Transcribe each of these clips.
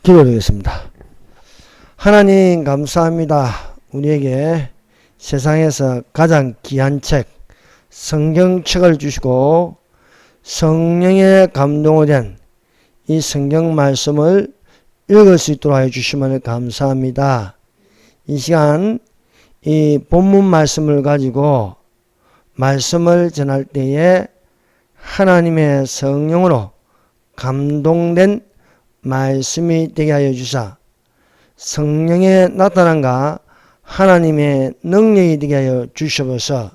기도드리겠습니다. 하나님 감사합니다. 우리에게 세상에서 가장 귀한 책 성경책을 주시고 성령의 감동을 된 이 성경 말씀을 읽을 수 있도록 하여 주시면 감사합니다. 이 시간 이 본문 말씀을 가지고 말씀을 전할 때에 하나님의 성령으로 감동된 말씀이 되게 하여 주사 성령의 나타남과 하나님의 능력이 되게 하여 주시옵소서.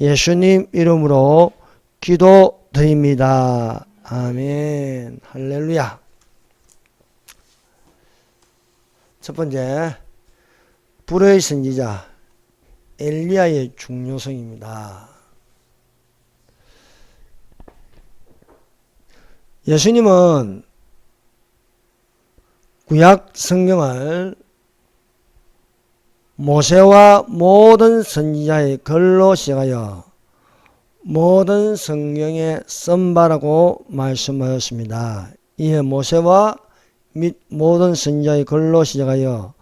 예수님 이름으로 기도드립니다. 아멘. 할렐루야. 첫 번째, 불의 선지자 엘리야의 중요성입니다. 예수님은 구약 성경을 모세와 모든 선지자의 글로 시작하여 모든 성경의 선바라고 말씀하였습니다. 이에 모세와 및 모든 선지자의 글로 시작하여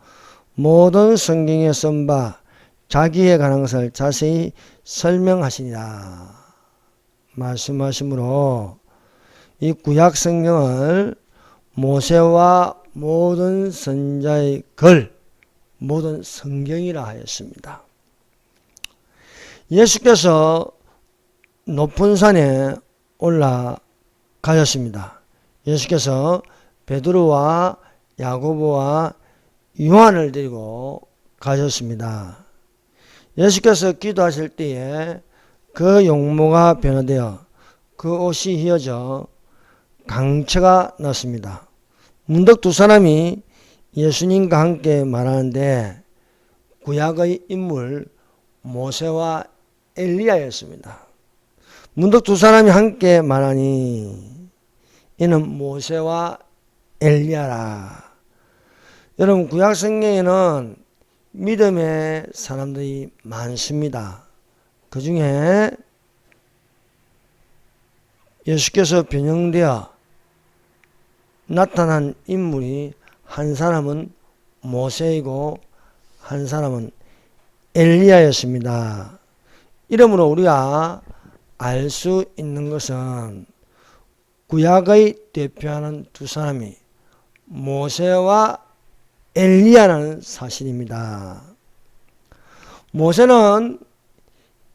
모든 성경의 선바 자기에 관한 것을 자세히 설명하시니라 말씀하시므로 이 구약 성경을 모세와 모든 선지자의 글, 모든 성경이라 하였습니다. 예수께서 높은 산에 올라가셨습니다. 예수께서 베드로와 야고보와 요한을 데리고 가셨습니다. 예수께서 기도하실 때에 그 용모가 변화되어 그 옷이 휘어져 강체가 났습니다. 문득 두 사람이 예수님과 함께 말하는데 구약의 인물 모세와 엘리야였습니다. 문득 두 사람이 함께 말하니 이는 모세와 엘리야라. 여러분, 구약 성경에는 믿음의 사람들이 많습니다. 그 중에 예수께서 변형되어 나타난 인물이 한 사람은 모세이고 한 사람은 엘리야였습니다. 이러므로 우리가 알 수 있는 것은 구약의 대표하는 두 사람이 모세와 엘리야라는 사실입니다. 모세는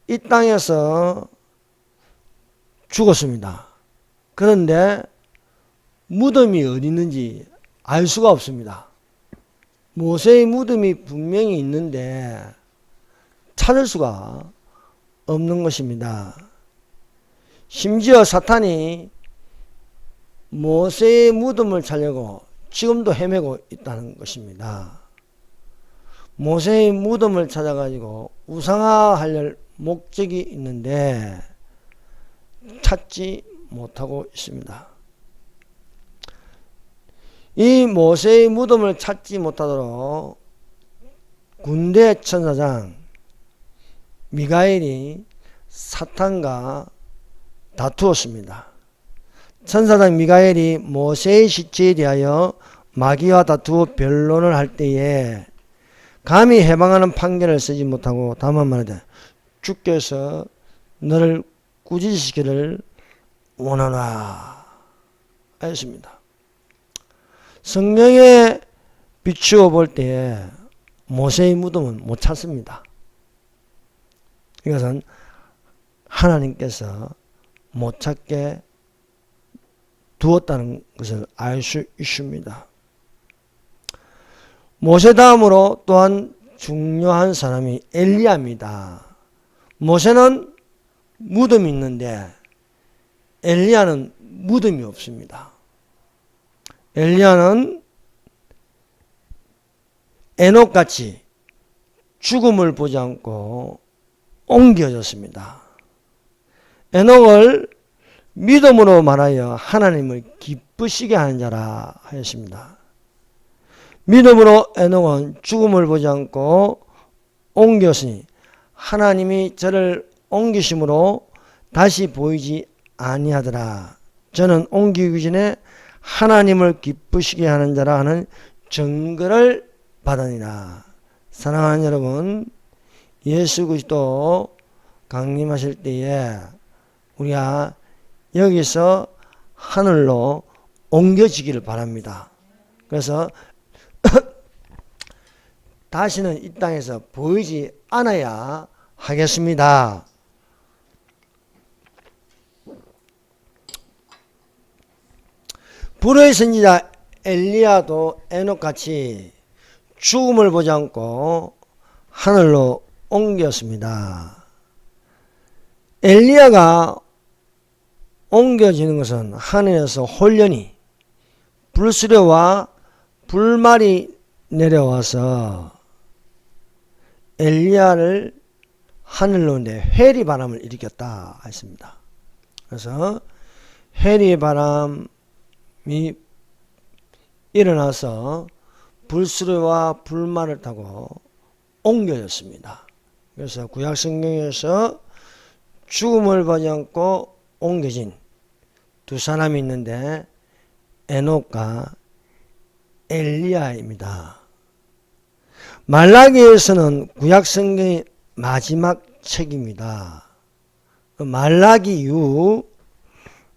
이 땅에서 죽었습니다. 그런데 무덤이 어디 있는지 알 수가 없습니다. 모세의 무덤이 분명히 있는데 찾을 수가 없는 것입니다. 심지어 사탄이 모세의 무덤을 찾려고 지금도 헤매고 있다는 것입니다. 모세의 무덤을 찾아가지고 우상화하려 목적이 있는데 찾지 못하고 있습니다. 이 모세의 무덤을 찾지 못하도록 군대 천사장 미가엘이 사탄과 다투었습니다. 천사장 미가엘이 모세의 시체에 대하여 마귀와 다투어 변론을 할 때에 감히 해방하는 판결을 쓰지 못하고 다만 말하되 주께서 너를 꾸짖으시기를 원하나 하였습니다. 성경에 비추어 볼 때에 모세의 무덤은 못 찾습니다. 이것은 하나님께서 못 찾게 두었다는 것을 알 수 있습니다. 모세 다음으로 또한 중요한 사람이 엘리야입니다. 모세는 무덤이 있는데 엘리야는 무덤이 없습니다. 엘리야는 에녹같이 죽음을 보지 않고 옮겨졌습니다. 에녹을 믿음으로 말하여 하나님을 기쁘시게 하는 자라 하였습니다. 믿음으로 에녹은 죽음을 보지 않고 옮겼으니 하나님이 저를 옮기심으로 다시 보이지 아니하더라. 저는 옮기기 전에 하나님을 기쁘시게 하는 자라 하는 증거를 받으니라. 사랑하는 여러분, 예수 그리스도 강림하실 때에 우리가 여기서 하늘로 옮겨지기를 바랍니다. 그래서 다시는 이 땅에서 보이지 않아야 하겠습니다. 불의 선지자 엘리야도 에녹같이 죽음을 보지 않고 하늘로 옮겼습니다. 엘리야가 옮겨지는 것은 하늘에서 혼련이 불수레와 불말이 내려와서 엘리야를 하늘로 내 해리 바람을 일으켰다 했습니다. 그래서 해리 바람이 일어나서 불수레와 불말을 타고 옮겨졌습니다. 그래서 구약 성경에서 죽음을 보지 않고 옮겨진 두 사람이 있는데 에녹과 엘리야입니다. 말라기에서는 구약 성경의 마지막 책입니다. 말라기 이후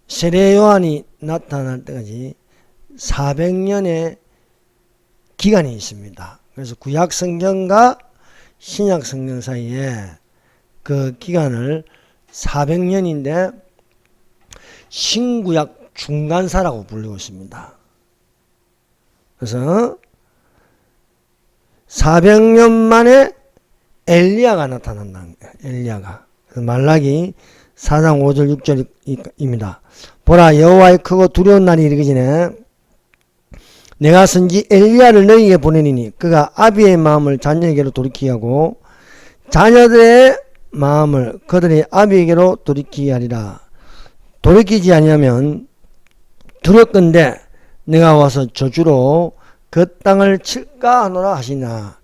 세례 요한이 나타날 때까지 400년의 기간이 있습니다. 그래서 구약 성경과 신약 성경 사이에 그 기간을 400년인데 신구약 중간사라고 부르고 있습니다. 그래서 400년 만에 엘리야가 나타난다는 거예요. 엘리야가. 말라기 4장 5절 6절입니다. 보라, 여호와의 크고 두려운 날이 이르기 전에 내가 선지 엘리야를 너희에게 보내리니 그가 아비의 마음을 자녀에게로 돌이키게 하고 자녀들의 마음을 그들의 아비에게로 돌이키게 하리라. 돌이키지 아니하면 두렵건대 내가 와서 저주로 그 땅을 칠까 하노라 하시나.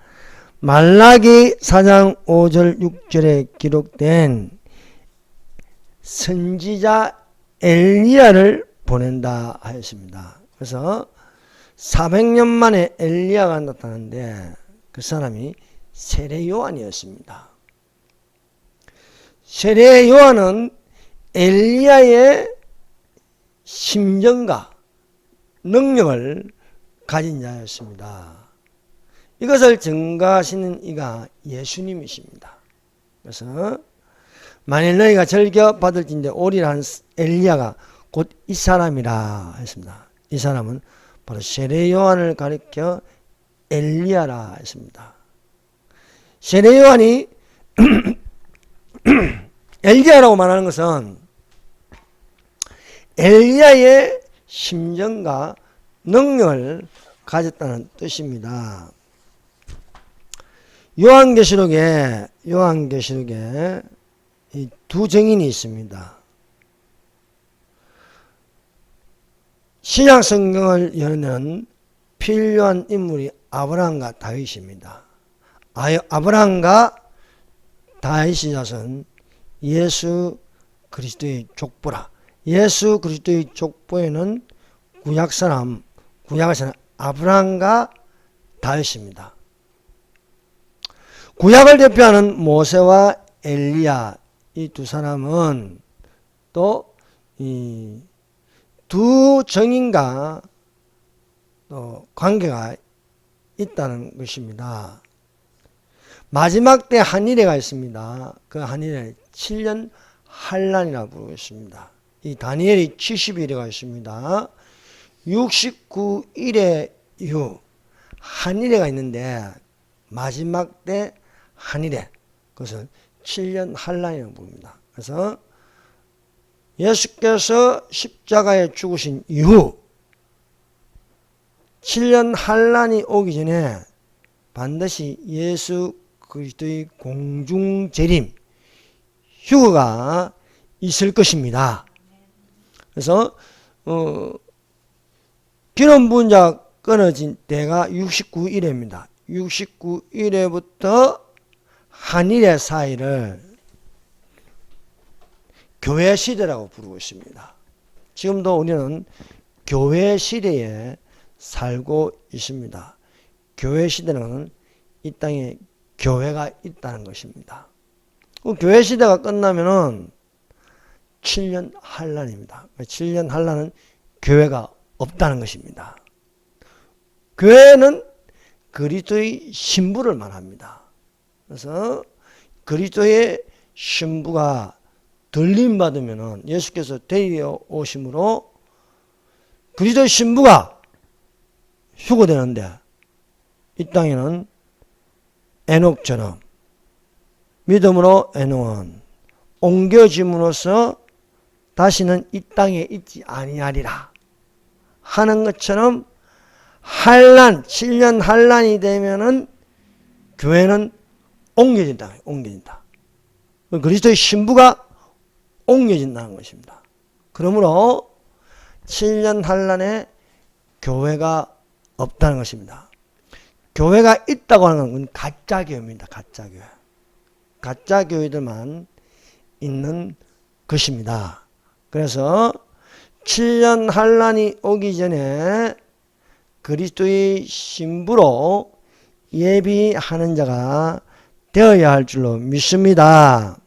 말라기 4장 5절 6절에 기록된 선지자 엘리야를 보낸다 하였습니다. 그래서 400년 만에 엘리야가 나타났는데 그 사람이 세례 요한이었습니다. 세례 요한은 엘리야의 심정과 능력을 가진 자였습니다. 이것을 증거하시는 이가 예수님이십니다. 그래서 만일 너희가 즐겨 받을진대 오리라 한 엘리야가 곧 이 사람이라 했습니다. 이 사람은 바로 세례 요한을 가리켜 엘리야라 했습니다. 세례 요한이 엘리야라고 말하는 것은 엘리야의 심정과 능력을 가졌다는 뜻입니다. 요한계시록에 이 두 증인이 있습니다. 신약 성경을 여는 필요한 인물이 아브라함과 다윗입니다. 아브라함과 다윗의 자손 예수 그리스도의 족보라. 예수 그리스도의 족보에는 구약 사람 아브라함과 다윗입니다. 구약을 대표하는 모세와 엘리야 이 두 사람은 또 이 두 정인과 또 관계가 있다는 것입니다. 마지막 때 한일회가 있습니다. 그 한일회 7년 한란이라고 부르고 있습니다. 이 다니엘이 70일회가 있습니다. 69일회 이후 한일회가 있는데 마지막 때 한일회 그것을 7년 한란이라고 부릅니다. 그래서 예수께서 십자가에 죽으신 이후 7년 한란이 오기 전에 반드시 예수 그리스도의 공중재림 휴거가 있을 것입니다. 그래서 기름 부은 자 끊어진 때가 69일회입니다. 69일회부터 한일회 사이를 교회 시대라고 부르고 있습니다. 지금도 우리는 교회 시대에 살고 있습니다. 교회 시대는 이 땅에 교회가 있다는 것입니다. 교회 시대가 끝나면은 7년 환란입니다. 7년 환란은 교회가 없다는 것입니다. 교회는 그리스도의 신부를 말합니다. 그래서 그리스도의 신부가 들림 받으면은 예수께서 데려오심으로 그리스도의 신부가 휴거되는데 이 땅에는 에녹처럼 믿음으로 에녹은 옮겨짐으로써 다시는 이 땅에 있지 아니하리라 하는 것처럼 환란 7년 환란이 되면은 교회는 옮겨진다. 그리스도의 신부가 옮겨진다는 것입니다. 그러므로 7년 환란에 교회가 없다는 것입니다. 교회가 있다고 하는 건 가짜 교회입니다. 가짜 교회. 가짜 교회들만 있는 것입니다. 그래서 7년 환란이 오기 전에 그리스도의 신부로 예비하는 자가 되어야 할 줄로 믿습니다.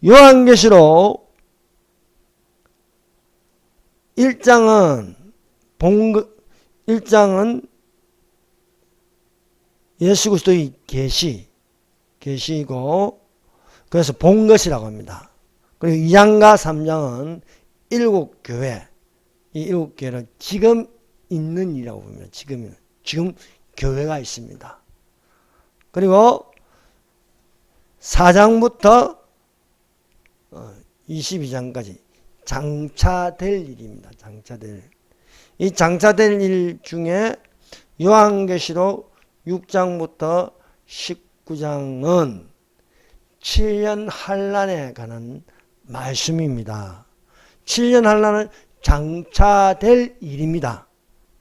요한계시록 1장은 예수 그리스도의 계시이고 그래서 본 것이라고 합니다. 그리고 2장과 3장은 7교회, 이 7교회는 지금 있는 일이라고 봅니다. 지금 교회가 있습니다. 그리고 4장부터 22장까지 장차될 일입니다. 이 장차될 일 중에 요한계시록 6장부터 19장은 7년 환란에 관한 말씀입니다. 7년 환란은 장차될 일입니다.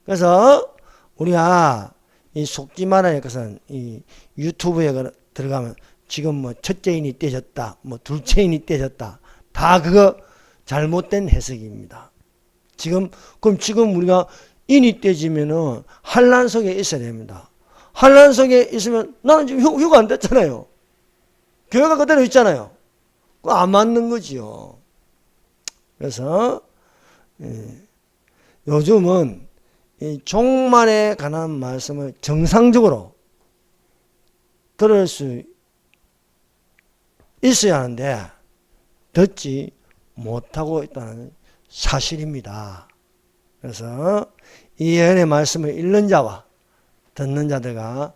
그래서 우리가 이 속지 말아야 것은 이 유튜브에 들어가면 지금 뭐 첫째인이 떼졌다, 뭐 둘째인이 떼졌다, 다 그거 잘못된 해석입니다. 그럼 지금 우리가 인이 떼지면은 환란 속에 있어야 됩니다. 환란 속에 있으면 나는 지금 휴가 안 됐잖아요. 교회가 그대로 있잖아요. 그거 안 맞는 거지요. 그래서 요즘은 이 종말에 관한 말씀을 정상적으로 들을 수 있어야 하는데 듣지 못하고 있다는 사실입니다. 그래서 이 예언의 말씀을 읽는 자와 듣는 자들과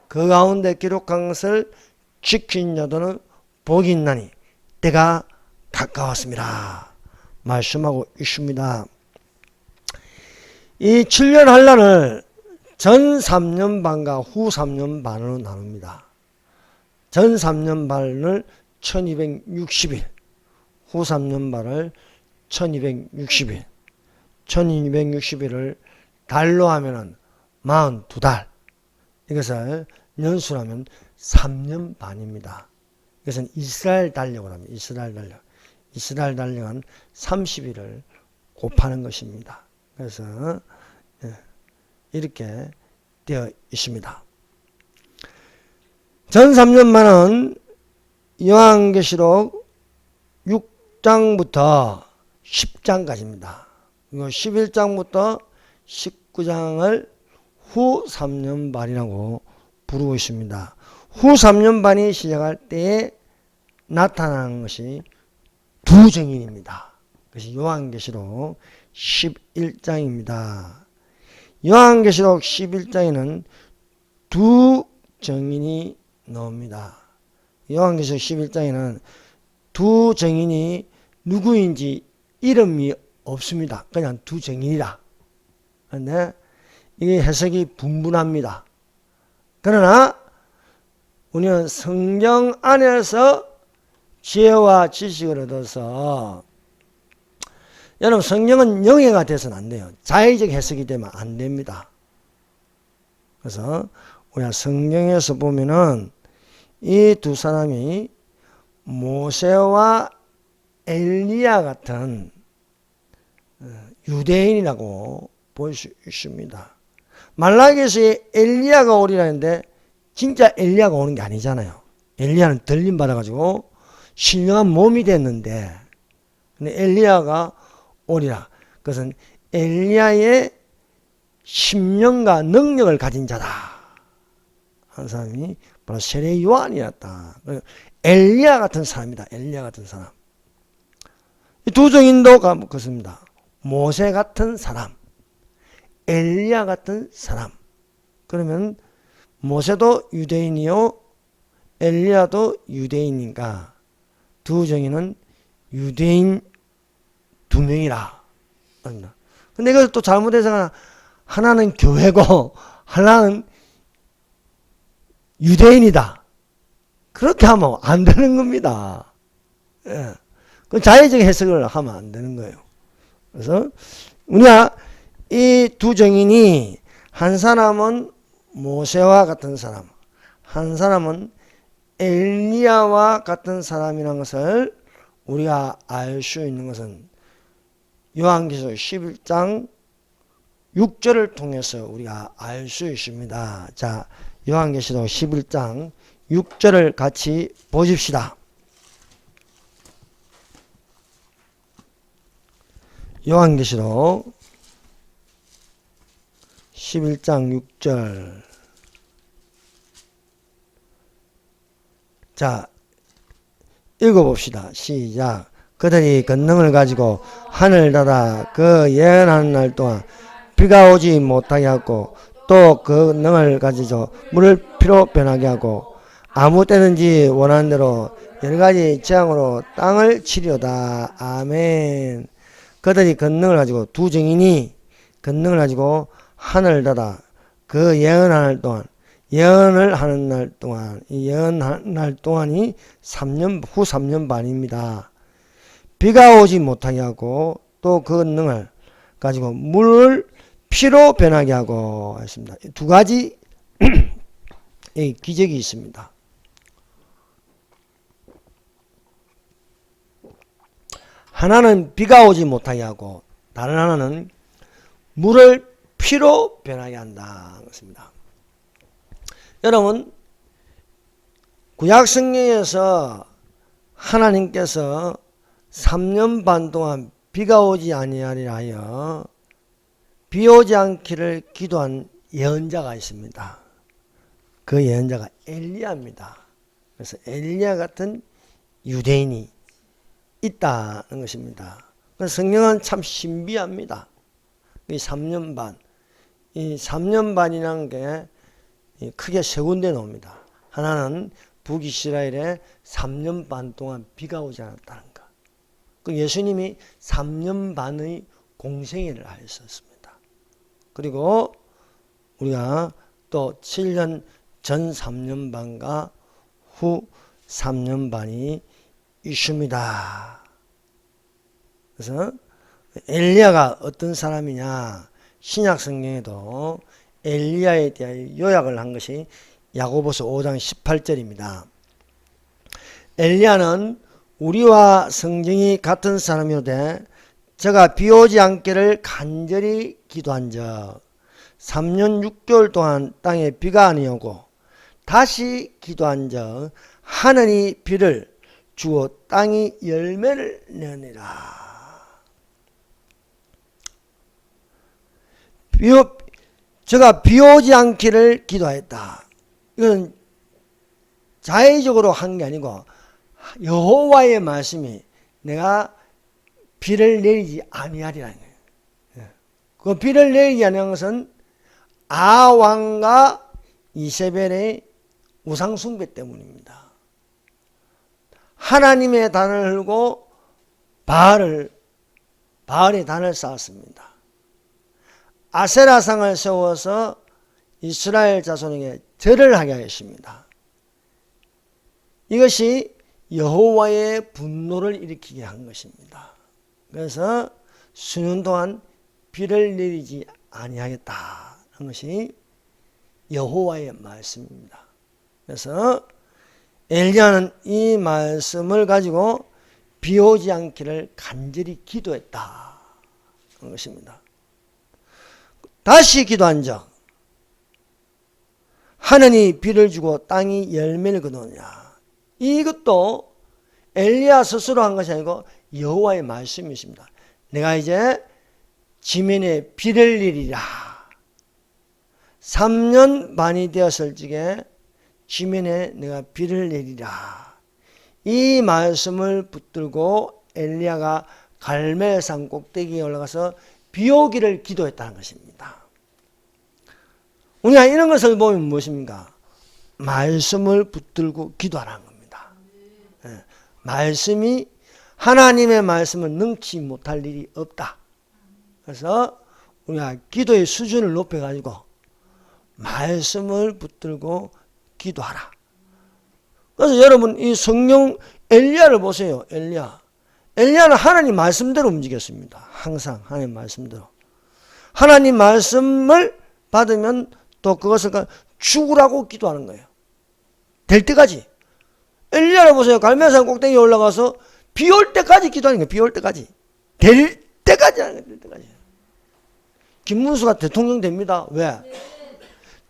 그 가운데 기록한 것을 지킨 자들은 복이 있나니 때가 가까웠습니다. 말씀하고 있습니다. 이 7년 환란을 전 3년 반과 후 3년 반으로 나눕니다. 전 3년 반을 1260일, 후 3년 반을 1260일, 1260일을 달로 하면은 42달. 이것을 연수하면 3년 반입니다. 이것은 이스라엘 달력을 합니다. 이스라엘 달력은 30일을 곱하는 것입니다. 그래서 이렇게 되어 있습니다. 전 3년만은 요한계시록 6장부터 10장까지입니다. 그리고 11장부터 19장을 후 3년 반이라고 부르고 있습니다. 후 3년 반이 시작할 때에 나타나는 것이 두 증인입니다. 그것이 요한계시록 11장입니다. 요한계시록 11장에는 두 증인이 나옵니다. 요한계시록 11장에는 두 증인이 누구인지 이름이 없습니다. 그냥 두 증인이라. 그런데 이게 해석이 분분합니다. 그러나 우리는 성경 안에서 지혜와 지식을 얻어서 여러분 성경은 영예가 돼서는 안 돼요. 자의적 해석이 되면 안 됩니다. 그래서 우리가 성경에서 보면은 이 두 사람이 모세와 엘리야 같은 유대인이라고 볼 수 있습니다. 말라기에서 엘리야가 오리라는데 진짜 엘리야가 오는 게 아니잖아요. 엘리야는 들림 받아가지고 신령한 몸이 됐는데, 근데 엘리야가 오리라. 그것은 엘리야의 심령과 능력을 가진 자다 한 사람이 바로 세례 요한이었다. 엘리야 같은 사람이다. 엘리야 같은 사람. 이 두 정인도 그렇습니다. 모세 같은 사람, 엘리야 같은 사람. 그러면 모세도 유대인이요, 엘리야도 유대인인가? 두 정인은 유대인 두 명이라. 근데 이걸 또 잘못 해석하나, 하나는 교회고 하나는 유대인이다. 그렇게 하면 안 되는 겁니다. 예. 그 자의적 해석을 하면 안 되는 거예요. 그래서 우리가 이 두 정인이 한 사람은 모세와 같은 사람, 한 사람은 엘리야와 같은 사람이라는 것을 우리가 알 수 있는 것은 요한계시록 11장 6절을 통해서 우리가 알 수 있습니다. 자, 요한계시록 11장 6절을 같이 보십시다. 요한계시록 11장 6절. 자, 읽어봅시다. 시작. 그들이 권능을 가지고 하늘 닫아 그 예언하는 날 동안 비가 오지 못하게 하고, 또 그 능을 가지고 물을 피로 변하게 하고, 아무 때든지 원하는 대로 여러 가지 재앙으로 땅을 치려다. 아멘. 그들이 권능을 가지고, 두 정인이 권능을 가지고 하늘을 닫아 그 예언하는 동안, 예언을 하는 날 동안, 이 예언하는 날 동안이 3년, 후 3년 반입니다. 비가 오지 못하게 하고, 또 그 능을 가지고 물을 피로 변하게 하고 했습니다. 두 가지 기적이 있습니다. 하나는 비가 오지 못하게 하고, 다른 하나는 물을 피로 변하게 한다. 그렇습니다. 여러분, 구약 성경에서 하나님께서 3년 반 동안 비가 오지 아니하리라 하여 비 오지 않기를 기도한 예언자가 있습니다. 그 예언자가 엘리야입니다. 그래서 엘리야 같은 유대인이 있다는 것입니다. 성경은 참 신비합니다. 이 3년 반, 이 3년 반이라는 게 크게 세 군데 나옵니다. 하나는 북이스라엘에 3년 반 동안 비가 오지 않았다는 것. 그 예수님이 3년 반의 공생애를 하셨습니다. 그리고 우리가 또 7년 전 3년 반과 후 3년 반이 있습니다. 그래서 엘리야가 어떤 사람이냐, 신약 성경에도 엘리야에 대한 요약을 한 것이 야고보서 5장 18절입니다. 엘리야는 우리와 성정이 같은 사람이오되 저가 비 오지 않기를 간절히 기도한 적 3년 6개월 동안 땅에 비가 아니오고, 다시 기도한 적 하늘이 비를 주어 땅이 열매를 내니라. 저가 비 오지 않기를 기도했다. 이건 자의적으로 한 게 아니고 여호와의 말씀이 내가 비를 내리지 아니하리라는 거예요. 그 비를 내리지 아니한 것은 아왕과 이세벨의 우상숭배 때문입니다. 하나님의 단을 흘고 바알의 단을 쌓았습니다. 아세라상을 세워서 이스라엘 자손에게 절을 하게 하였습니다. 이것이 여호와의 분노를 일으키게 한 것입니다. 그래서 수년 동안 비를 내리지 아니하겠다 하는 것이 여호와의 말씀입니다. 그래서 엘리야는 이 말씀을 가지고 비 오지 않기를 간절히 기도했다. 것입니다. 다시 기도한 적. 하늘이 비를 주고 땅이 열매를 거두느냐. 이것도 엘리야 스스로 한 것이 아니고 여호와의 말씀이십니다. 내가 이제 지면에 비를 내리라. 3년 반이 되었을 적에 지면에 내가 비를 내리라. 이 말씀을 붙들고 엘리야가 갈멜산 꼭대기에 올라가서 비 오기를 기도했다는 것입니다. 우리가 이런 것을 보면 무엇입니까? 말씀을 붙들고 기도하라는 겁니다. 말씀이, 하나님의 말씀은 능치 못할 일이 없다. 그래서 우리가 기도의 수준을 높여가지고 말씀을 붙들고 기도하라. 그래서 여러분 이 성령 엘리야를 보세요. 엘리야는 하나님 말씀대로 움직였습니다. 항상 하나님 말씀대로. 하나님 말씀을 받으면 또 그것을 죽으라고 기도하는 거예요. 될 때까지. 엘리야를 보세요. 갈멜산 꼭대기에 올라가서 비 올 때까지 기도하는 거예요. 비 올 때까지. 될 때까지 하는 거예요. 될 때까지. 김문수가 대통령 됩니다. 왜?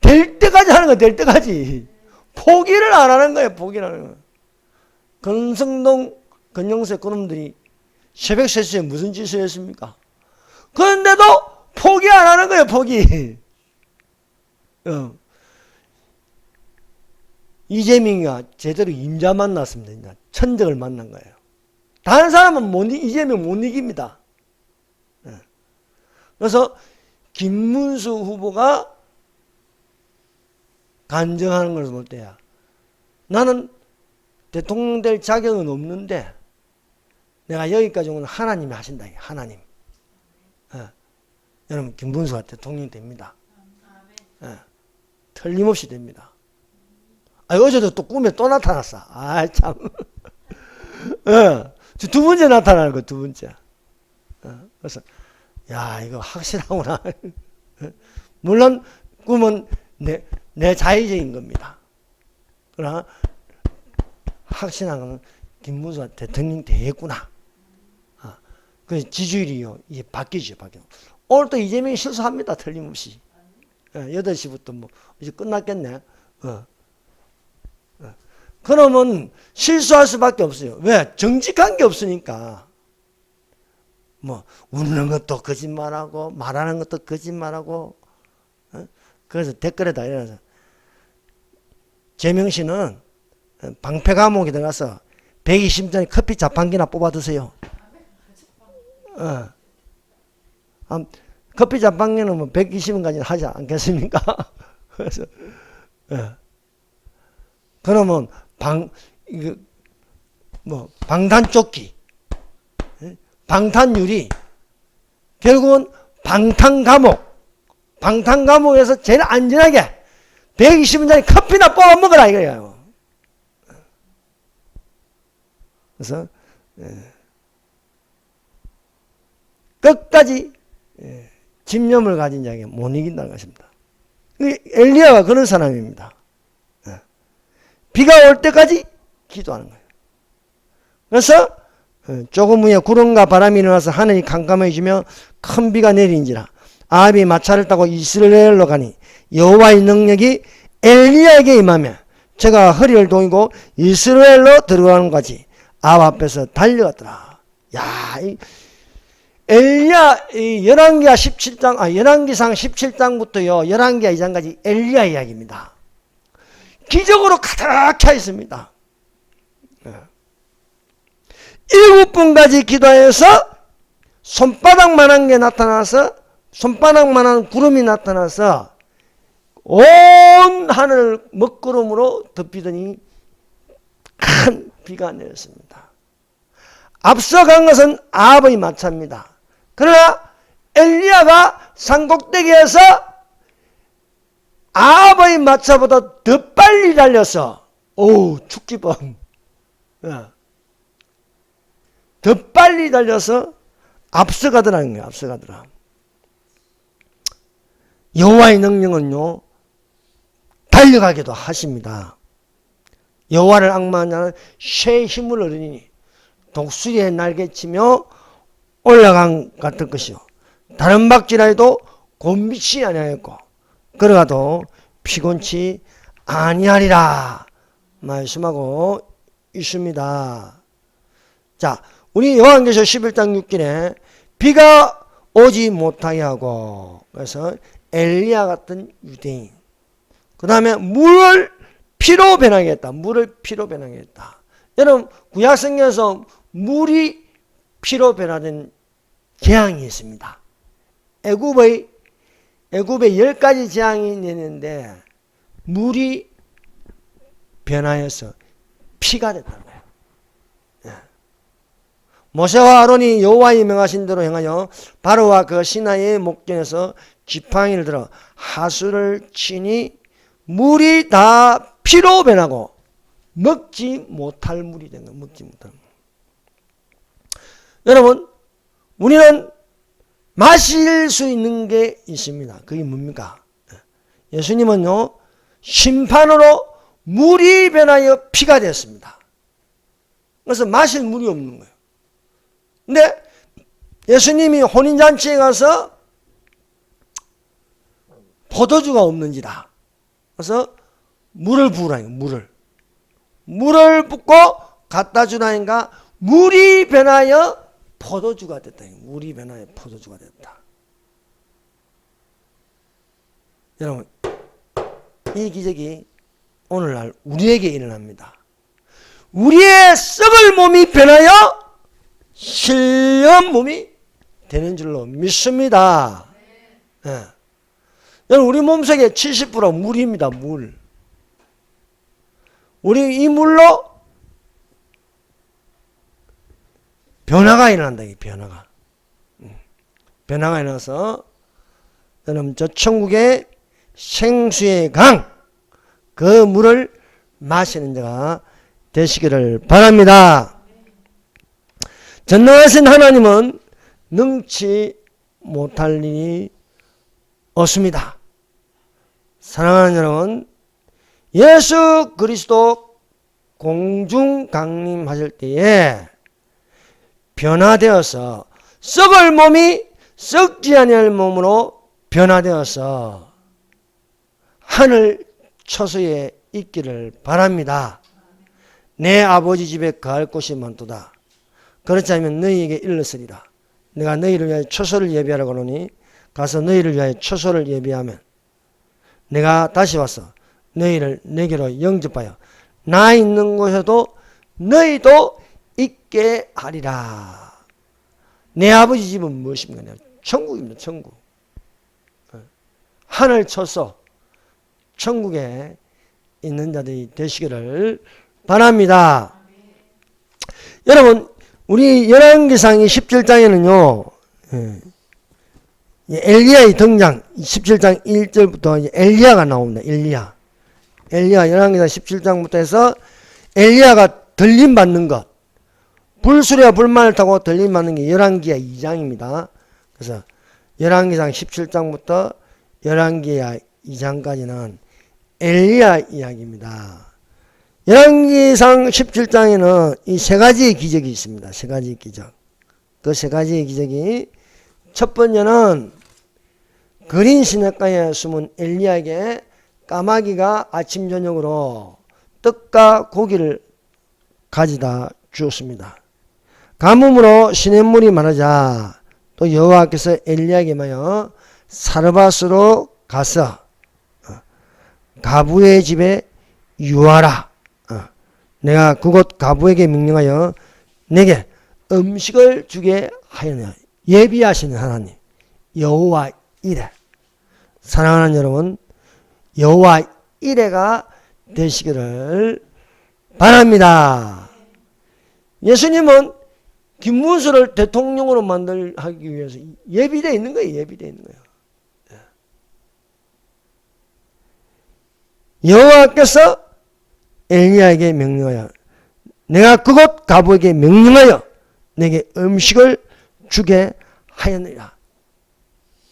될 때까지 하는 거예요. 될 때까지. 포기를 안 하는 거예요. 포기를 하는 거예요. 권성동, 권영세 그놈들이 새벽 3시에 무슨 짓을 했습니까? 그런데도 포기 안 하는 거예요. 포기. 이재명이가 제대로 임자 만났습니다. 천적을 만난 거예요. 다른 사람은 이재명 못 이깁니다. 그래서 김문수 후보가 간증하는 것을 볼 때야, 나는 대통령 될 자격은 없는데 내가 여기까지 오는 하나님이 하신다. 하나님. 여러분 김문수가 대통령이 됩니다. 틀림없이 됩니다. 어제도 또 꿈에 또 나타났어. 참. 두 번째 나타나는 거, 두 번째. 그래서 야, 이거 확실하구나. 물론 꿈은 내 자의적인 겁니다. 그러나 확신한 건 김문수가 대통령 되겠구나. 그 지지율이요, 이게 바뀌죠. 오늘 또 이재명이 실수합니다. 틀림없이. 8시부터 뭐 이제 끝났겠네. 그러면 실수할 수밖에 없어요. 왜? 정직한 게 없으니까. 뭐 웃는 것도 거짓말하고 말하는 것도 거짓말하고. 그래서 댓글에다 이래서 재명 씨는 방패 감옥에 들어가서 120잔의 커피 자판기나 뽑아 드세요. 커피 자판기는 뭐 120원까지 하지 않겠습니까? 그래서 그러면 방탄조끼, 방탄유리, 결국은 방탄감옥에서 제일 안전하게 120원짜리 커피나 뽑아 먹으라 이거예요. 그래서 끝까지 집념을 가진 자에게 못 이긴다는 것입니다. 엘리야가 그런 사람입니다. 비가 올 때까지 기도하는 거예요. 그래서 조금 후에 구름과 바람이 일어나서 하늘이 캄캄해지며 큰 비가 내리는지라 아합이 마차를 타고 이스라엘로 가니 여호와의 능력이 엘리야에게 임하며 제가 허리를 동이고 이스라엘로 들어가는 것까지 아합 앞에서 달려갔더라. 야, 엘리야, 열왕기상 17장부터요, 열왕기하 2장까지 엘리야 이야기입니다. 기적으로 가득 차 있습니다. 7번까지 기도해서 손바닥만한 게 나타나서, 손바닥만한 구름이 나타나서 온 하늘을 먹구름으로 덮이더니 큰 비가 내렸습니다. 앞서간 것은 아합의 마차입니다. 그러나 엘리야가 산꼭대기에서 아합의 마차보다 더 빨리 달려서 축지범 더 빨리 달려서 앞서가더라는 거예요. 앞서가더라. 여호와의 능력은요 달려가기도 하십니다. 여호와를 앙망하는 자는 새 힘을 얻으니 독수리의 날개치며 올라간 같을 것이요 다른 박지라 해도 곤비치 아니하였고 걸어가도 피곤치 아니하리라 말씀하고 있습니다. 자, 우리 요한계시록 11장 6절에 비가 오지 못하게 하고, 그래서 엘리야 같은 유대인, 그 다음에 물을 피로 변하게 했다. 물을 피로 변하게 했다. 여러분, 구약성경에서 물이 피로 변화된 재앙이 있습니다. 애굽의 10가지 재앙이 있는데 물이 변하여서 피가 됐다는 거예요. 모세와 아론이 여호와의 명하신 대로 행하여 바로와 그 시나이의 목전에서 지팡이를 들어 하수를 치니 물이 다 피로 변하고 먹지 못할 물이 된 거예요. 먹지 못할 물. 여러분, 우리는 마실 수 있는 게 있습니다. 그게 뭡니까? 예수님은요, 심판으로 물이 변하여 피가 되었습니다. 그래서 마실 물이 없는 거예요. 근데 예수님이 혼인잔치에 가서 포도주가 없는지라. 그래서 물을 부으라니까, 물을 붓고 갖다 주라니까 물이 변하여 포도주가 됐다. 물이 변하여 포도주가 됐다. 여러분, 이 기적이 오늘날 우리에게 일어납니다. 우리의 썩을 몸이 변하여 신령 몸이 되는 줄로 믿습니다. 네. 여러분, 우리 몸속에 70% 물입니다. 물. 우리 이 물로 변화가 일어난다. 이 변화가. 변화가 일어나서 여러분, 저 천국의 생수의 강, 그 물을 마시는 자가 되시기를 바랍니다. 전능하신 하나님은 능치 못할 일이 없습니다. 사랑하는 여러분, 예수 그리스도 공중 강림하실 때에 변화되어서 썩을 몸이 썩지 아니할 몸으로 변화되어서 하늘 처소에 있기를 바랍니다. 내 아버지 집에 거할 곳이 많도다. 그렇지 않으면 너희에게 일렀으리라. 내가 너희를 위하여 처소를 예비하라고 하노니 가서 너희를 위하여 처소를 예비하면 내가 다시 와서 너희를 내게로 영접하여 나 있는 곳에도 너희도 있게 하리라. 내 아버지 집은 무엇입니까? 천국입니다. 천국. 하늘 처소 천국에 있는 자들이 되시기를 바랍니다. 여러분, 우리 열왕기상 17장에는요 엘리야의 등장, 17장 1절부터 엘리야가 나옵니다. 엘리야 열왕기상 17장부터 해서 엘리야가 들림받는 것, 불수레와 불만을 타고 들림받는 게 열왕기야 2장입니다. 그래서 열왕기상 17장부터 열왕기야 2장까지는 엘리야 이야기입니다. 열왕기상 17장에는 이 세 가지의 기적이 있습니다. 세 가지의 기적. 그 세 가지의 기적이, 첫 번째는 그린 시냇가에 숨은 엘리야에게 까마귀가 아침 저녁으로 떡과 고기를 가져다 주었습니다. 가뭄으로 시냇물이 마르자 또 여호와께서 엘리야에게 말하여 사르밧으로 가서 가부의 집에 유하라. 내가 그곳 가부에게 명령하여 내게 음식을 주게 하였느냐. 예비하시는 하나님 여호와 이레. 사랑하는 여러분, 여호와 이레가 되시기를 바랍니다. 예수님은 김문수를 대통령으로 하기 위해서 예비되어 있는 거예요. 예비되어 있는 거예요. 여호와께서 엘리야에게 명령하여 내가 그곳 가부에게 명령하여 내게 음식을 주게 하였느니라.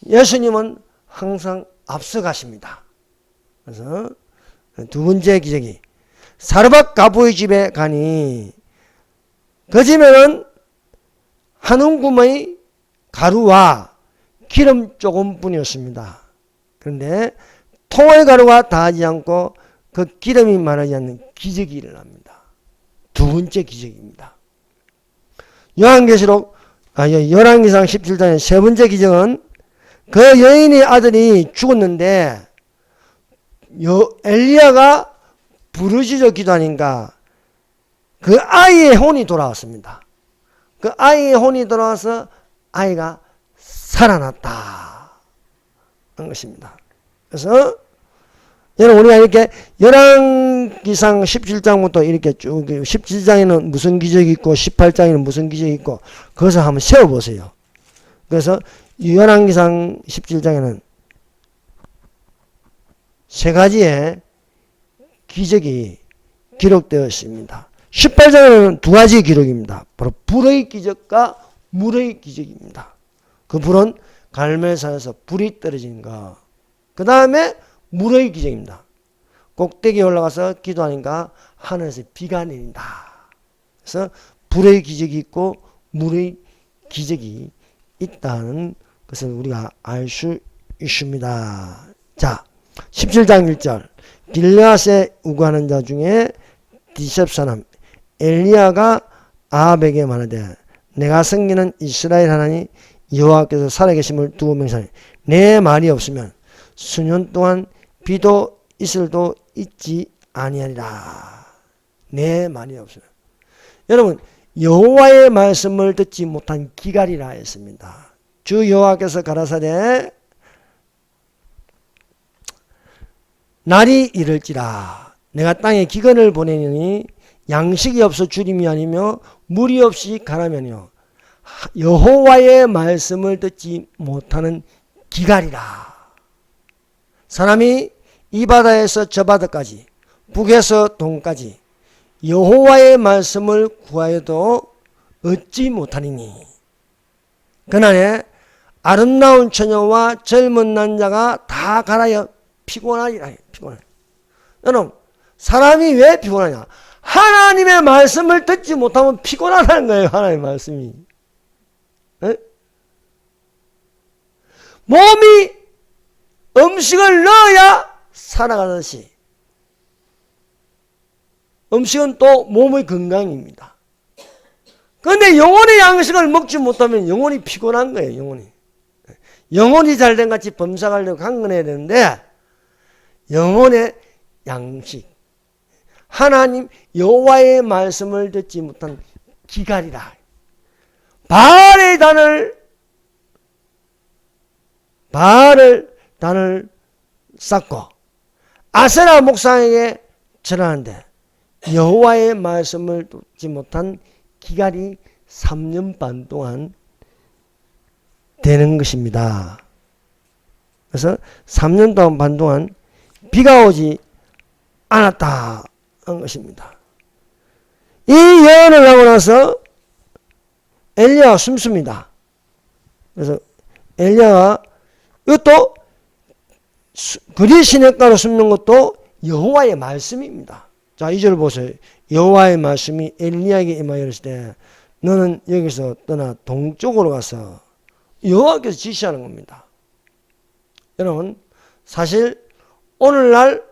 예수님은 항상 앞서가십니다. 그래서 두 번째 기적이 사르밧 가부의 집에 가니 그 집에는 한 움큼의 가루와 기름 조금뿐이었습니다. 그런데 통의 가루가 다하지 않고 그 기름이 마르지 않는 기적이 일어납니다. 두 번째 기적입니다. 열왕기상 17장의 세 번째 기적은 그 여인의 아들이 죽었는데 엘리야가 부르짖어 기도하니까 그 아이의 혼이 돌아왔습니다. 그 아이의 혼이 돌아와서 아이가 살아났다 한 것입니다. 그래서 여러분 우리가 이렇게 열왕기상 17장부터 이렇게 쭉 17장에는 무슨 기적이 있고 18장에는 무슨 기적이 있고 그것을 한번 세워보세요. 그래서 열왕기상 17장에는 세 가지의 기적이 기록되어 있습니다. 18장에는 두 가지 기록입니다. 바로 불의 기적과 물의 기적입니다. 그 불은 갈멜산에서 불이 떨어진 거. 그 다음에 물의 기적입니다. 꼭대기에 올라가서 기도하니까 하늘에서 비가 내린다. 그래서 불의 기적이 있고 물의 기적이 있다는 것을 우리가 알 수 있습니다. 자, 17장 1절 길르앗에 우거하는 자 중에 디셉 사람 엘리야가 아합에게 말하되 내가 섬기는 이스라엘 하나님 여호와께서 살아계심을 두고 맹세하니 내 말이 없으면 수년 동안 비도 이슬도 있지 아니하리라. 내 말이 없으면. 여러분 여호와의 말씀을 듣지 못한 기갈이라 했습니다. 주 여호와께서 가라사대 날이 이를지라 내가 땅에 기근을 보내니 양식이 없어 주림이 아니며 물이 없이 가라면요 여호와의 말씀을 듣지 못하는 기갈이라. 사람이 이 바다에서 저 바다까지 북에서 동까지 여호와의 말씀을 구하여도 얻지 못하리니 그날에 아름다운 처녀와 젊은 남자가 다 갈아여 피곤하리라. 피곤하리라. 여러분 사람이 왜 피곤하냐? 하나님의 말씀을 듣지 못하면 피곤하다는 거예요. 하나님의 말씀이. 에? 몸이 음식을 넣어야 살아가듯이 음식은 또 몸의 건강입니다. 그런데 영혼의 양식을 먹지 못하면 영혼이 피곤한 거예요. 영혼이 잘된 같이 범사가려고 강건해야 되는데 영혼의 양식 하나님 여호와의 말씀을 듣지 못한 기갈이라. 바알의 단을 쌓고 아세라 목상에게 절하는데 여호와의 말씀을 듣지 못한 기갈이 3년 반 동안 되는 것입니다. 그래서 3년 반 동안 비가 오지 않았다 한 것입니다. 이 예언을 하고 나서 엘리야가 숨습니다. 그래서 엘리야가 이것도 그리 시냇가로 숨는 것도 여호와의 말씀입니다. 자, 2절 보세요. 여호와의 말씀이 엘리야에게 임하여 이르시되 때 너는 여기서 떠나 동쪽으로 가서 여호와께서 지시하는 겁니다. 여러분 사실 오늘날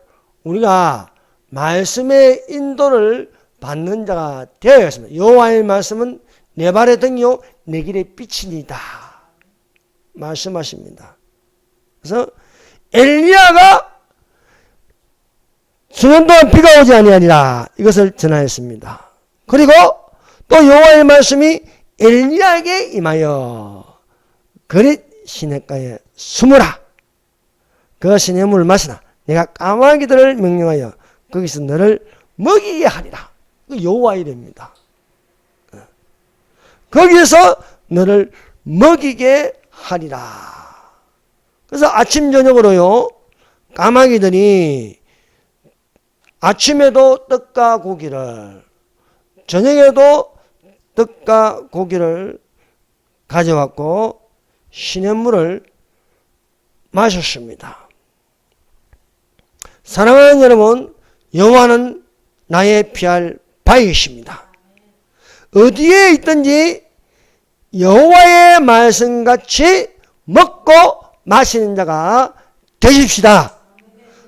우리가 말씀의 인도를 받는 자가 되어야겠습니다. 여호와의 말씀은 내 발의 등이요 내 길의 빛이니이다 말씀하십니다. 그래서 엘리야가 수년 동안 비가 오지 아니하니라 이것을 전하였습니다. 그리고 또 여호와의 말씀이 엘리야에게 임하여 그릿 시냇가에 숨으라. 그 시냇물을 마시라. 내가 까마귀들을 명령하여 거기서 너를 먹이게 하리라. 그 여호와의 이름입니다. 거기에서 너를 먹이게 하리라. 그래서 아침 저녁으로요 까마귀들이 아침에도 떡과 고기를 저녁에도 떡과 고기를 가져왔고 시냇물을 마셨습니다. 사랑하는 여러분, 여호와는 나의 피할 바위이십니다. 어디에 있든지 여호와의 말씀같이 먹고 마시는 자가 되십시다.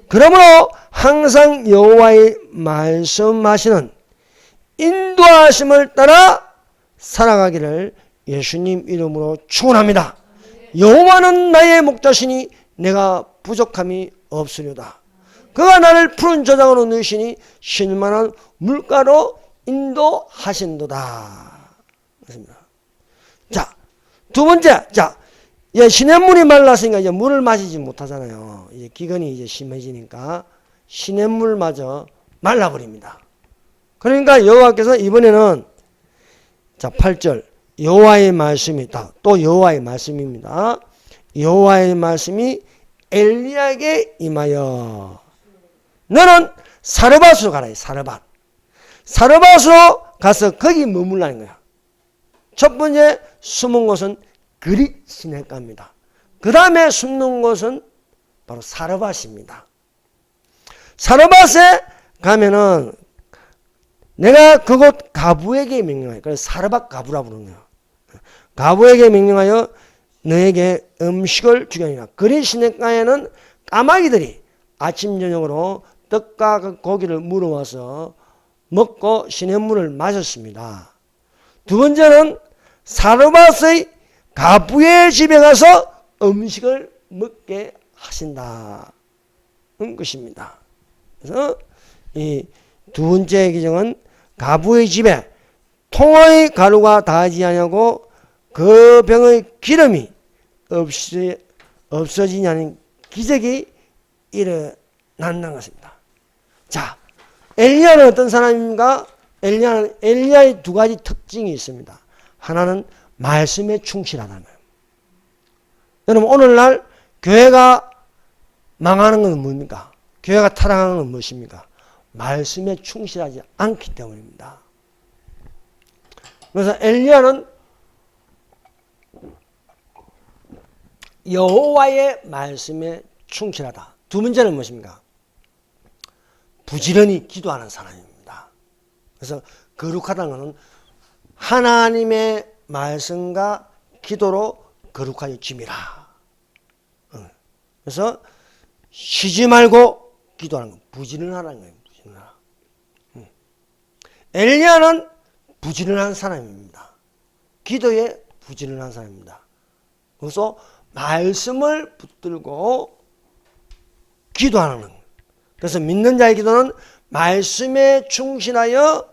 그러므로 항상 여호와의 말씀하시는 인도하심을 따라 살아가기를 예수님 이름으로 축원합니다. 여호와는 나의 목자시니 내가 부족함이 없으리로다. 그가 나를 푸른 저장으로 누시니 쉴만한 물가로 인도하신도다. 그렇습니다. 자, 두 번째, 시냇물이 말랐으니까 이제 물을 마시지 못하잖아요. 이제 기근이 이제 심해지니까 시냇물마저 말라버립니다. 그러니까 여호와께서 이번에는 8절 여호와의 말씀이 있다. 또 여호와의 말씀입니다. 여호와의 말씀이 엘리야에게 임하여 너는 사르밧으로 가라. 사르밧으로 가서 거기 머물라는 거야. 첫 번째 숨은 곳은 그릿 시냇가입니다. 그 다음에 숨는 곳은 바로 사르밧입니다. 사르밧에 가면은 내가 그곳 가부에게 명령하여, 그래서 사르밧 가부라 부르는 거예요. 가부에게 명령하여 너에게 음식을 주겠느니라. 그릿 시냇가에는 까마귀들이 아침 저녁으로 떡과 고기를 물어와서 먹고 시냇물을 마셨습니다. 두 번째는 사르밧의 가부의 집에 가서 음식을 먹게 하신다는 것입니다. 그래서 이 두 번째 규정은 가부의 집에 통의 가루가 닿지 아니하고 그 병의 기름이 없어지냐는 기적이 일어난다는 것입니다. 자, 엘리야는 어떤 사람입니까? 엘리야의 두 가지 특징이 있습니다. 하나는 말씀에 충실하다는 거예요. 여러분, 오늘날 교회가 망하는 건 뭡니까? 교회가 타락하는 건 무엇입니까? 말씀에 충실하지 않기 때문입니다. 그래서 엘리야는 여호와의 말씀에 충실하다. 두 번째는 무엇입니까? 부지런히 기도하는 사람입니다. 그래서 거룩하다는 것은 하나님의 말씀과 기도로 거룩하여 짐이라. 그래서 쉬지 말고 기도하는 것, 부지런하라는 거예요. 부지런하라. 엘리야는 부지런한 사람입니다. 기도에 부지런한 사람입니다. 그래서 말씀을 붙들고 기도하는 것. 그래서 믿는 자의 기도는 말씀에 충실하여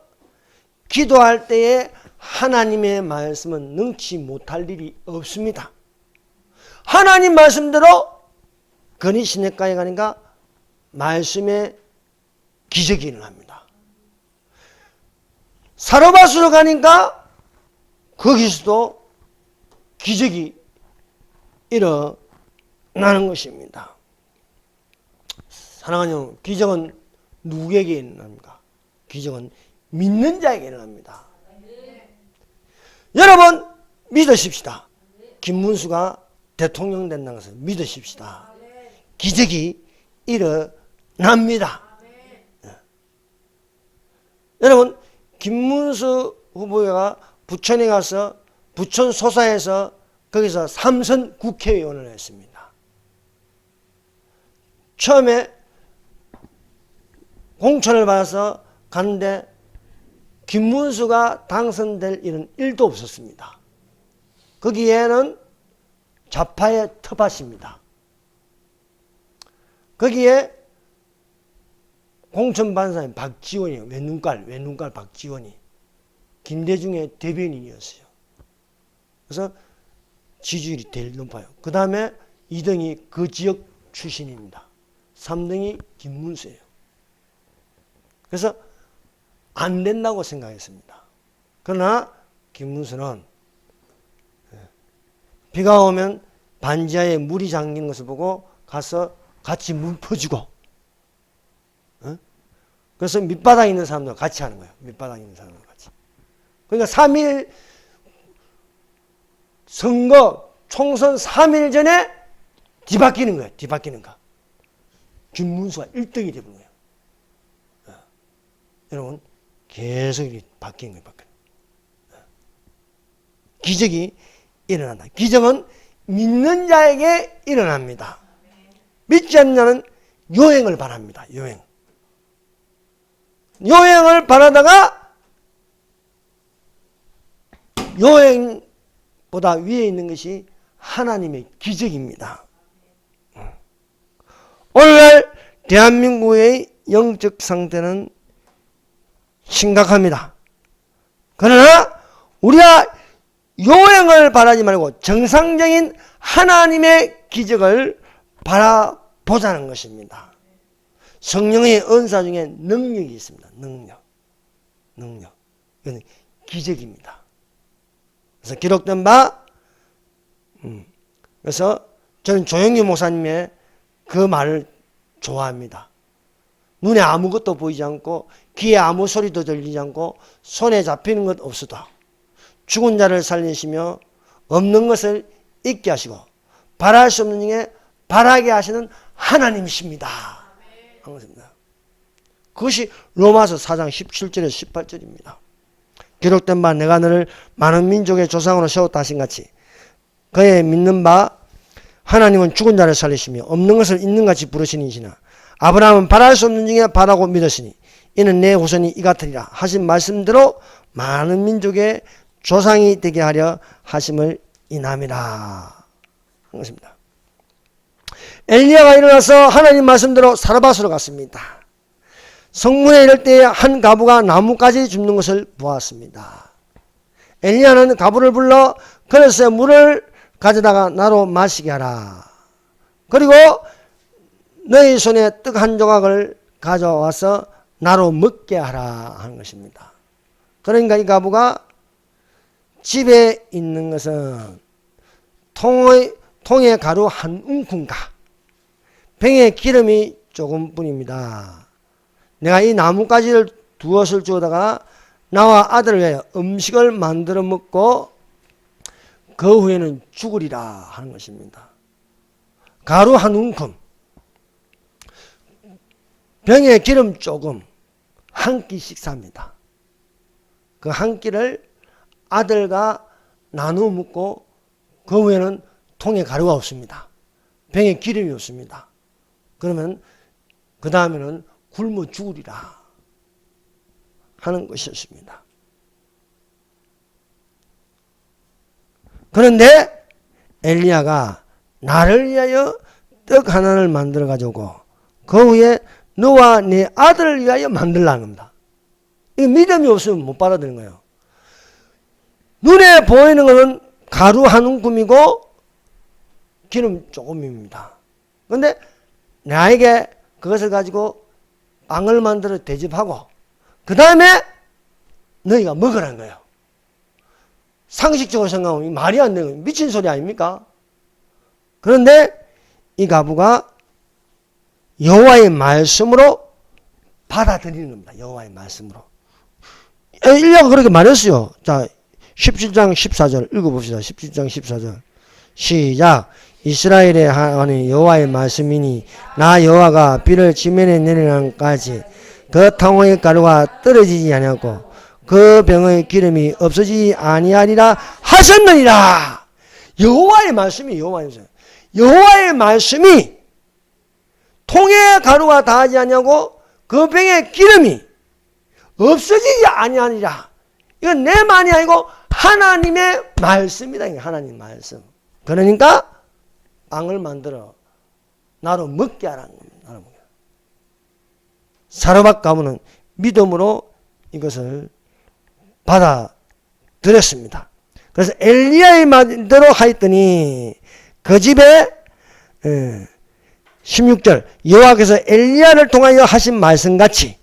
기도할 때에 하나님의 말씀은 능치 못할 일이 없습니다. 하나님 말씀대로 그릿 시냇가에 가니까 말씀에 기적이 일어납니다. 사르밧으로 가니까 거기서도 기적이 일어나는 것입니다. 사랑하는 여러분, 기적은 누구에게 일어납니까? 기적은 믿는 자에게 일어납니다. 여러분 믿으십시다. 김문수가 대통령 된다는 것을 믿으십시다. 기적이 일어납니다. 여러분, 김문수 후보가 부천에 가서 부천 소사에서 거기서 3선 국회의원을 했습니다. 처음에 공천을 받아서 갔는데 김문수가 당선될 일은 1도 없었습니다. 거기에는 좌파의 텃밭입니다. 거기에 공천 받은 사람이 박지원이에요. 외눈깔 박지원이. 김대중의 대변인이었어요. 그래서 지지율이 제일 높아요. 그 다음에 2등이 그 지역 출신입니다. 3등이 김문수예요. 그래서 안 된다고 생각했습니다. 그러나 김문수는 비가 오면 반지하에 물이 잠긴 것을 보고 가서 같이 물 퍼주고, 그래서 밑바닥에 있는 사람들 같이 하는 거예요. 밑바닥에 있는 사람들 같이. 그러니까 3일 선거 총선 3일 전에 뒤바뀌는 거예요. 뒤바뀌는 거. 김문수가 1등이 되는 거예요. 여러분, 계속 바뀐 거예요. 기적이 일어난다. 기적은 믿는 자에게 일어납니다. 믿지 않는 자는 요행을 바랍니다. 요행을 바라다가 요행보다 위에 있는 것이 하나님의 기적입니다. 오늘날 대한민국의 영적 상태는 심각합니다. 그러나 우리가 요행을 바라지 말고 정상적인 하나님의 기적을 바라보자는 것입니다. 성령의 은사 중에 능력이 있습니다. 능력. 이건 기적입니다. 그래서 기록된 바, 그래서 저는 조영규 목사님의 그 말을 좋아합니다. 눈에 아무것도 보이지 않고 귀에 아무 소리도 들리지 않고 손에 잡히는 것 없어도 죽은 자를 살리시며 없는 것을 있게 하시고 바랄 수 없는 중에 바라게 하시는 하나님이십니다. 그것이 로마서 4장 17절에서 18절입니다. 기록된 바 내가 너를 많은 민족의 조상으로 세웠다 하신 같이 그의 믿는 바 하나님은 죽은 자를 살리시며 없는 것을 있는 같이 부르시니시나 아브라함은 바랄 수 없는 중에 바라고 믿었으니 이는 내 후손이 이 같으리라 하신 말씀대로 많은 민족의 조상이 되게 하려 하심을 인함이라 한 것입니다. 엘리야가 일어나서 하나님 말씀대로 사르밧으로 갔습니다. 성문에 이를 때에 한 과부가 나무까지 줍는 것을 보았습니다. 엘리야는 과부를 불러 그릇에 물을 가져다가 나로 마시게 하라. 그리고 너희 손에 떡 한 조각을 가져와서 나로 먹게 하라 하는 것입니다. 그러니까 이 과부가 집에 있는 것은 통에 가루 한 움큼과 병에 기름이 조금뿐입니다. 내가 이 나뭇가지를 두엇을 주어다가 나와 아들을 위하여 음식을 만들어 먹고 그 후에는 죽으리라 하는 것입니다. 가루 한 움큼, 병에 기름 조금, 한 끼 식사입니다. 그 한 끼를 아들과 나누어 먹고 그 후에는 통에 가루가 없습니다. 병에 기름이 없습니다. 그러면 그 다음에는 굶어 죽으리라 하는 것이었습니다. 그런데 엘리야가 나를 위하여 떡 하나를 만들어 가지고 그 후에 너와 네 아들을 위하여 만들라는 겁니다. 이 믿음이 없으면 못 받아들이는 거예요. 눈에 보이는 것은 가루 한 움큼이고 기름 조금입니다. 그런데 나에게 그것을 가지고 빵을 만들어 대접하고 그 다음에 너희가 먹으라는 거예요. 상식적으로 생각하면 말이 안 되는 미친 소리 아닙니까? 그런데 이 과부가 여호와의 말씀으로 받아들이는 겁니다. 여호와의 말씀으로. 엘리야가 그렇게 말했어요. 자, 17장 14절 읽어봅시다. 17장 14절 시작. 이스라엘의 하나님 여호와의 말씀이니 나 여호와가 비를 지면에 내리는까지 그 탕후의 가루가 떨어지지 아니하고 그 병의 기름이 없어지지 아니하리라 하셨느니라. 여호와의 말씀이 여호와의 말씀이 통에 가루가 닿지 아니하고 그 병의 기름이 없어지지 아니하리라. 이건 내 말이 아니고 하나님의 말씀이다. 하나님 말씀. 그러니까 빵을 만들어 나로 먹게 하라는 겁니다. 사르밧 가문은 믿음으로 이것을 받아들였습니다. 그래서 엘리야의 말대로 하였더니 그 집에 16절 여호와께서 엘리야를 통하여 하신 말씀같이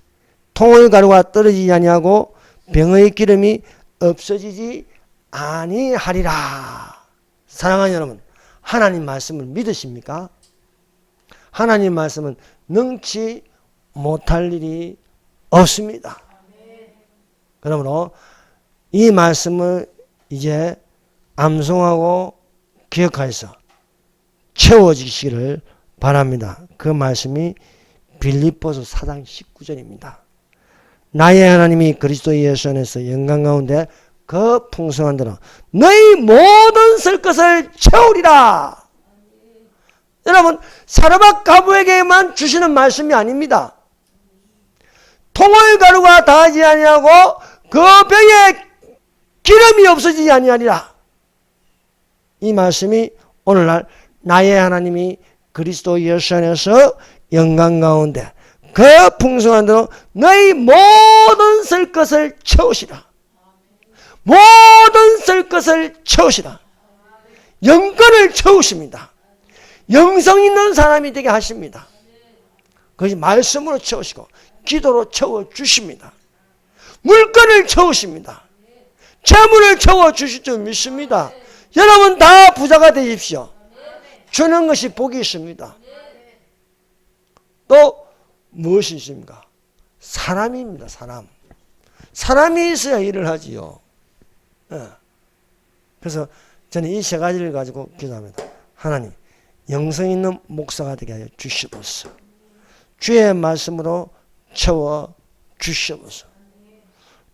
통의 가루가 떨어지지 아니하고 병의 기름이 없어지지 아니하리라. 사랑하는 여러분, 하나님 말씀을 믿으십니까? 하나님 말씀은 능치 못할 일이 없습니다. 그러므로 이 말씀을 이제 암송하고 기억하여서 채워지시기를 바랍니다. 그 말씀이 빌립보서 4장 19절입니다. 나의 하나님이 그리스도 예수 안에서 영광 가운데 그 풍성한 대로 너희 모든 쓸 것을 채우리라. 여러분, 사르밧 가부에게만 주시는 말씀이 아닙니다. 통을 가루가 다하지 아니하고 그 병에 기름이 없어지지 아니하리라. 이 말씀이 오늘날 나의 하나님이 그리스도 예수 안에서 영광 가운데 그 풍성한 대로 너희 모든 쓸 것을 채우시라. 모든 쓸 것을 채우시라. 영권을 채우십니다. 영성 있는 사람이 되게 하십니다. 그것이 말씀으로 채우시고 기도로 채워주십니다. 물건을 채우십니다. 재물을 채워주실 줄 믿습니다. 여러분 다 부자가 되십시오. 주는 것이 복이 있습니다. 또 무엇이 있습니까? 사람입니다. 사람이 있어야 일을 하지요. 그래서 저는 이 세 가지를 가지고 기도합니다. 하나님, 영성 있는 목사가 되게 하여 주시옵소서. 주의 말씀으로 채워 주시옵소서.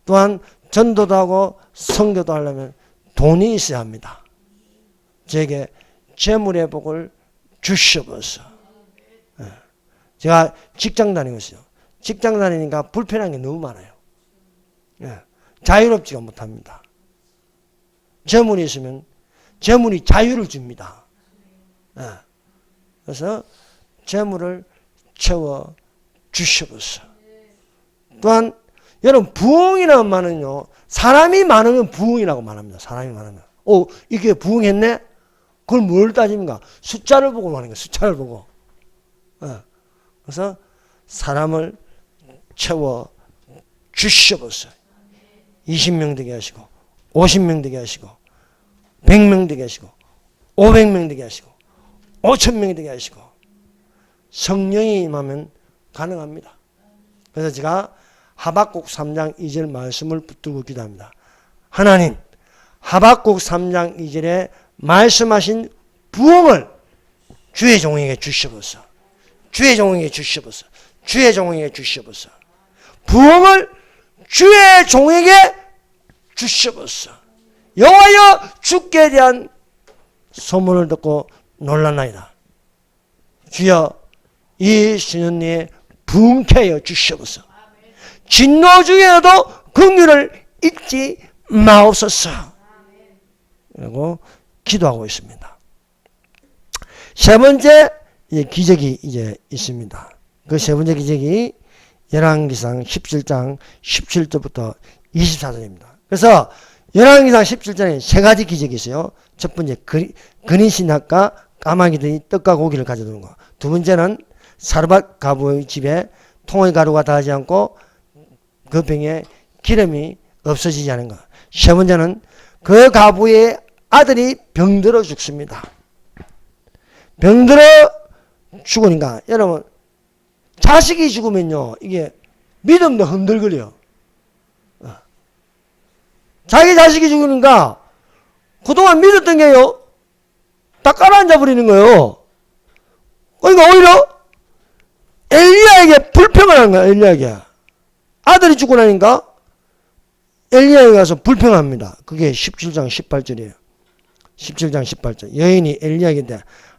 또한 전도도 하고 선교도 하려면 돈이 있어야 합니다. 제게 재물의 복을 주시옵소서. 제가 직장 다니고 있어요. 직장 다니니까 불편한 게 너무 많아요. 자유롭지가 못합니다. 재물이 있으면 재물이 자유를 줍니다. 그래서 재물을 채워 주시옵소서. 또한 여러분 부흥이라는 말은요, 사람이 많으면 부흥이라고 말합니다. 사람이 많으면. 이게 부흥했네? 그걸 뭘 따집니까? 숫자를 보고 말하는 거예요. 숫자를 보고. 그래서 사람을 채워 주시옵소서. 20명 되게 하시고 50명 되게 하시고 100명 되게 하시고 500명 되게 하시고 5,000명 되게 하시고 성령이 임하면 가능합니다. 그래서 제가 하박국 3장 2절 말씀을 붙들고 기도합니다. 하나님, 하박국 3장 2절에 말씀하신 부흥을 주의 종에게 주시옵소서. 주의 종에게 주시옵소서. 주의 종에게 주시옵소서. 부흥을 주의 종에게 주시옵소서. 여호와여, 주께 대한 소문을 듣고 놀라나이다. 주여, 이 수년내에 부흥케 하여 주시옵소서. 진노 중에도 긍휼을 잊지 마옵소서. 라고 기도하고 있습니다. 세 번째 기적이 이제 있습니다. 그 세 번째 기적이 열왕기상 17장 17절부터 24절입니다. 그래서 열왕기상 17장에 세 가지 기적이 있어요. 첫 번째 근인신학과 까마귀들이 떡과 고기를 가져오는 거. 두 번째는 사르밧 가부의 집에 통의 가루가 닿지 않고 그 병에 기름이 없어지지 않은 것. 세 번째는 그 가부의 아들이 병들어 죽습니다. 병들어 죽으니까 여러분, 자식이 죽으면요, 이게 믿음도 흔들거려요. 자기 자식이 죽으니까 그동안 믿었던 게요, 다 깔아앉아 버리는 거예요. 그러니까 오히려 엘리야에게 불평을 하는 거야. 엘리야에게 아들이 죽고 나니까 엘리야에 가서 불평합니다. 그게 17장 18절이에요. 17장 18절. 여인이 엘리야에게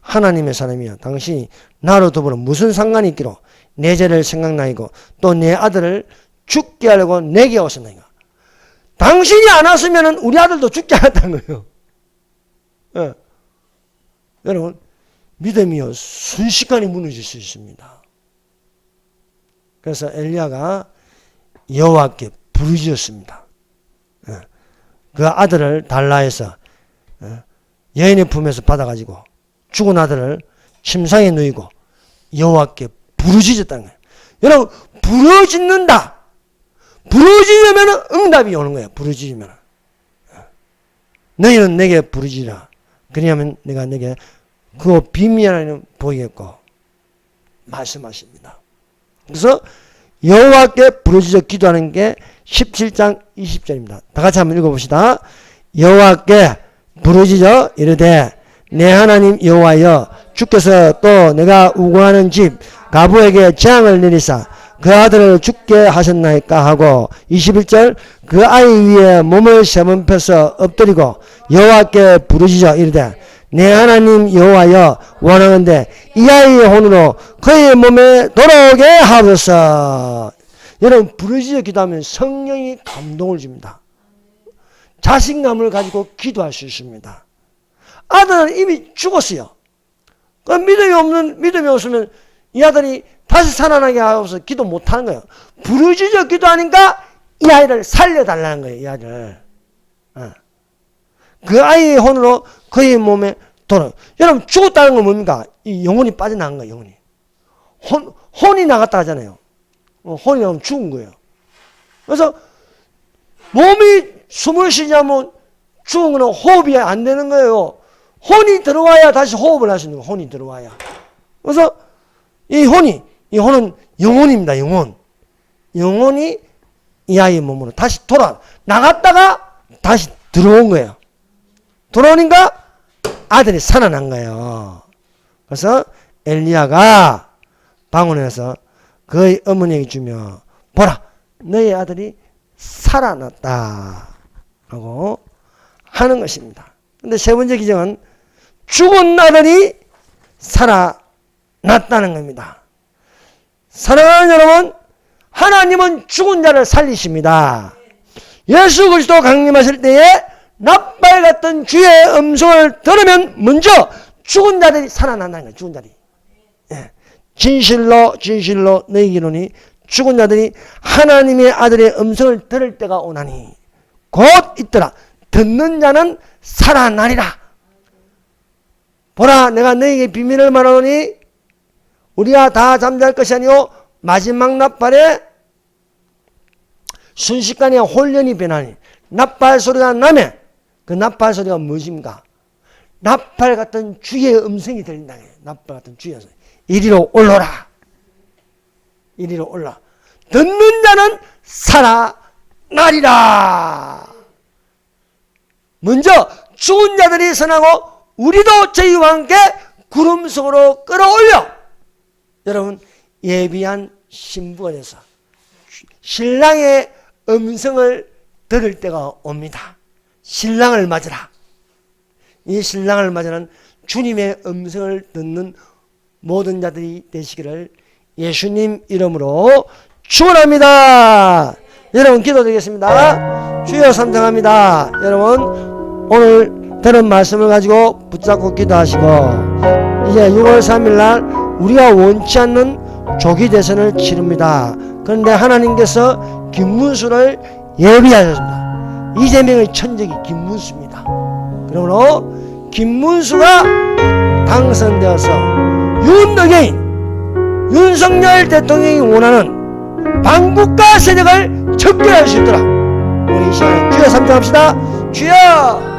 하나님의 사람이야, 당신이 나로 더불어 무슨 상관이 있기로 내 죄를 생각나이고 또 내 아들을 죽게 하려고 내게 오셨나이까. 당신이 안 왔으면 우리 아들도 죽지 않았다는 거예요. 여러분, 믿음이요, 순식간에 무너질 수 있습니다. 그래서 엘리야가 여호와께 부르짖었습니다. 그 아들을 달라 해서 여인의 품에서 받아가지고 죽은 아들을 침상에 누이고 여호와께 부르짖었다는 거예요. 여러분, 부르짖는다. 부르짖으면 응답이 오는 거예요. 부르짖으면. 너희는 내게 부르짖으라. 그러면 내가 내게 그 비밀 하나는 보이겠고 말씀하십니다. 그래서 여호와께 부르짖어 기도하는 게 17장 20절입니다. 다 같이 한번 읽어봅시다. 여호와께 부르짖어 이르되 내 하나님 여호와여, 주께서 또 내가 우고하는 집 가부에게 재앙을 내리사 그 아들을 죽게 하셨나이까 하고 21절 그 아이 위에 몸을 세 번 펴서 엎드리고 여호와께 부르짖어 이르되 내 하나님 여호와여 원하건대 이 아이의 혼으로 그의 몸에 돌아오게 하소서. 여러분 부르짖어 기도하면 성령이 감동을 줍니다. 자신감을 가지고 기도할 수 있습니다. 아들은 이미 죽었어요. 그 믿음이 없으면 이 아들이 다시 살아나게 하고서 기도 못하는 거예요. 부르짖어 기도하니까 이 아이를 살려달라는 거예요. 이 아이를. 그 아이의 혼으로 그의 몸에 돌아. 여러분 죽었다는 건 뭡니까? 이 영혼이 빠져나간 거예요. 영혼이. 혼이 나갔다 하잖아요. 혼이 나가면 죽은 거예요. 그래서 몸이 숨을 쉬자면 죽은 거는 호흡이 안 되는 거예요. 혼이 들어와야 다시 호흡을 할 수 있는 거예요. 혼이 들어와야. 그래서 이 혼은 영혼입니다. 영혼이 이 아이의 몸으로 다시 나갔다가 다시 들어온 거예요. 들어오니까 아들이 살아난 거예요. 그래서 엘리야가 방언해서 그의 어머니에게 주며 보라 너의 아들이 살아났다 하고 하는 것입니다. 근데 세 번째 기적은 죽은 아들이 살아났다는 겁니다. 사랑하는 여러분, 하나님은 죽은 자를 살리십니다. 예수 그리스도 강림하실 때에 납발 같은 주의 음성을 들으면 먼저 죽은 자들이 살아난다는 거예요. 죽은 자들이. 진실로 너희에게 이르노니 죽은 자들이 하나님의 아들의 음성을 들을 때가 오나니 곧 있더라. 듣는 자는 살아나리라. 보라 내가 너희에게 비밀을 말하노니 우리가 다 잠잘 것이 아니요 마지막 납발에 순식간에 혼련이 변하니 납발 소리가 나면 그 납발 소리가 무엇입니까? 납발 같은 주의 음성이 들린다. 납발 같은 주의 음성. 이리로 올라라. 이리로 올라. 듣는 자는 살아나리라. 먼저 죽은 자들이 선하고 우리도 저희와 함께 구름 속으로 끌어올려. 여러분 예비한 신부가 돼서 신랑의 음성을 들을 때가 옵니다. 신랑을 맞으라. 이 신랑을 맞으는 주님의 음성을 듣는 모든 자들이 되시기를 예수님 이름으로 축원합니다. 여러분 기도드리겠습니다. 주여 삼정합니다. 여러분 오늘 들은 말씀을 가지고 붙잡고 기도하시고 이제 6월 3일 날 우리가 원치 않는 조기 대선을 치릅니다. 그런데 하나님께서 김문수를 예비하셨습니다. 이재명의 천적이 김문수입니다. 그러므로 김문수가 당선되어서 윤석열 대통령이 원하는 반국가 세력을 척결할 수 있도록 우리 이 시간에 주여 삼정합시다. 주여